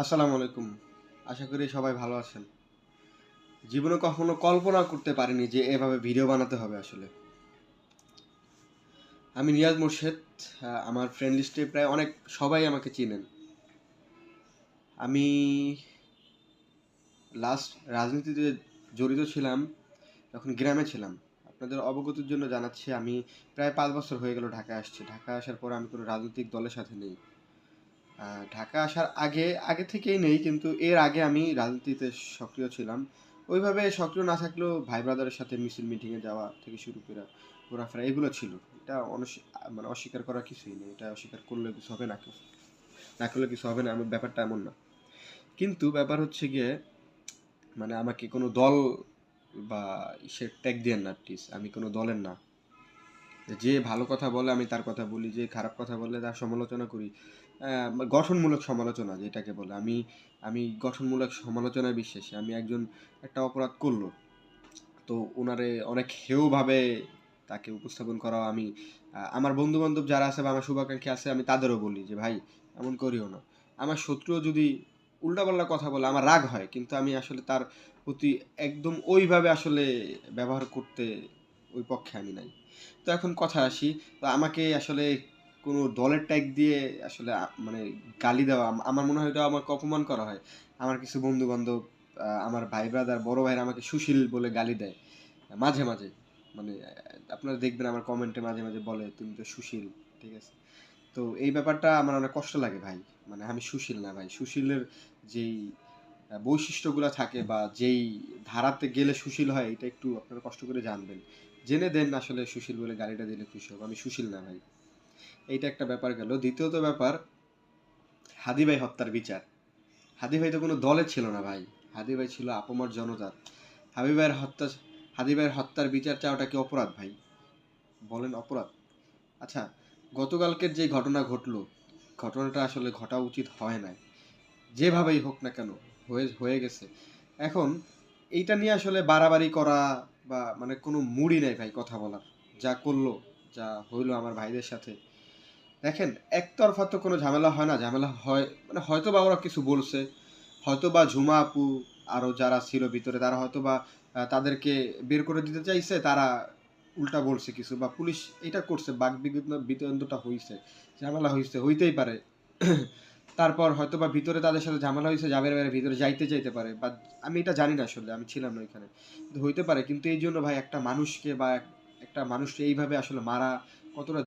আসসালামু আলাইকুম। আশা করি সবাই ভালো আছেন। জীবনে কখনো কল্পনা করতে পারিনি যে এভাবে ভিডিও বানাতে হবে আসলে। আমি নিয়াজ মোরশেদ। আমার ফ্রেন্ড লিস্টে প্রায় অনেক সবাই আমাকে চিনেন। আমি লাস্ট রাজনীতিতে জড়িত ছিলাম যখন গ্রামে ছিলাম। আপনাদের অবগতির জন্য জানাচ্ছি আমি প্রায় ৫ বছর হয়ে গেল ঢাকায় আসছি। ঢাকায় আসার পর আমি কোনো রাজনৈতিক দলের সাথে নেই। ঢাকা আসার আগে থেকেই নেই, কিন্তু এর আগে আমি রাজনীতিতে সক্রিয় ছিলাম। ওইভাবে সক্রিয় না থাকলেও ভাই ব্রাদারের সাথে মিছিল মিটিংয়ে যাওয়া থেকে শুরু করে ঘোরাফেরা এগুলো ছিল। এটা মানে অস্বীকার করার কিছুই নেই। এটা অস্বীকার করলে কিছু হবে না, না করলে কিছু হবে না, আমার ব্যাপারটা এমন না। কিন্তু ব্যাপার হচ্ছে গিয়ে মানে আমাকে কোনো দল বা ইসের ট্যাগ দিয়েন না প্লিজ। আমি কোনো দলের না। যে ভালো কথা বলে আমি তার কথা বলি, যে খারাপ কথা বললে তার সমালোচনা করি। গঠনমূলক সমালোচনা যেটাকে বলে, আমি আমি গঠনমূলক সমালোচনায় বিশ্বাসী। আমি একজন একটা অপরাধ করলো, তো ওনারে অনেক হেয়ভাবে তাকে উপস্থাপন করা, আমি আমার বন্ধু বান্ধব যারা আছে বা আমার শুভাকাঙ্ক্ষী আছে আমি তাদেরও বলি যে ভাই এমন করিও না। আমার শত্রুও যদি উল্টাপাল্টা কথা বলে আমার রাগ হয়, কিন্তু আমি আসলে তার প্রতি একদম ওইভাবে আসলে ব্যবহার করতে ওই পক্ষে আমি নাই। তো এখন কথা আসি, তো আমাকে আসলে কোনো দলের ট্যাগ দিয়ে আসলে মানে গালি দেওয়া, আমার মনে হয় এটা আমাকে অপমান করা হয়। আমার কিছু বন্ধু বান্ধব, আমার ভাই ব্রাদার বড় ভাইরা আমাকে সুশীল বলে গালি দেয় মাঝে মাঝে। মানে আপনারা দেখবেন আমার কমেন্টে মাঝে মাঝে বলে তুমি তো সুশীল, ঠিক আছে? তো এই ব্যাপারটা আমার অনেক কষ্ট লাগে ভাই। মানে আমি সুশীল না ভাই। সুশীলের যেই বৈশিষ্ট্যগুলো থাকে বা যেই ধারাতে গেলে সুশীল হয়, এটা একটু আপনারা কষ্ট করে জানবেন। জেনে দেন আসলে সুশীল বলে গালিটা দিলে খুশি হবে। আমি সুশীল না ভাই। এইটা একটা ব্যাপার গেল। দ্বিতীয়ত ব্যাপার, হাদি ভাই হত্যার বিচার। হাদি ভাই তো কোনো দলে ছিল না ভাই। হাদি ভাই ছিল আপামর জনতার। হাদি ভাইয়ের হত্যা হাদি ভাইয়ের হত্যার বিচার চাওয়াটা কি অপরাধ ভাই? বলেন অপরাধ? আচ্ছা, গতকালকের যে ঘটনা ঘটলো, ঘটনাটা আসলে ঘটা উচিত হয় নাই। যেভাবেই হোক না কেন হয়ে হয়ে গেছে। এখন এইটা নিয়ে আসলে বাড়াবাড়ি করা বা মানে কোনো মুডই নাই ভাই কথা বলার। যা করলো, যা হইলো আমার ভাইদের সাথে, দেখেন একতরফা তো কোনো ঝামেলা হয় না। ঝামেলা হয় মানে হয়তো বা ওরা কিছু বলছে, হয়তো বা ঝুমা আপু আরও যারা ছিল ভিতরে তারা হয়তো বা তাদেরকে বের করে দিতে চাইছে, তারা উল্টা বলছে কিছু, বা পুলিশ এটা করছে, বাক বিতণ্ডটা হইছে, ঝামেলা হইছে, হইতেই পারে। তারপর হয়তো বা ভিতরে তাদের সাথে ঝামেলা হয়েছে, জাবের বাইরে ভিতরে যাইতে পারে, বা আমি এটা জানি না আসলে, আমি ছিলাম না ওইখানে। কিন্তু হইতে পারে, কিন্তু এই জন্য ভাই একটা মানুষকে বা একটা মানুষকে এইভাবে আসলে মারা কতটা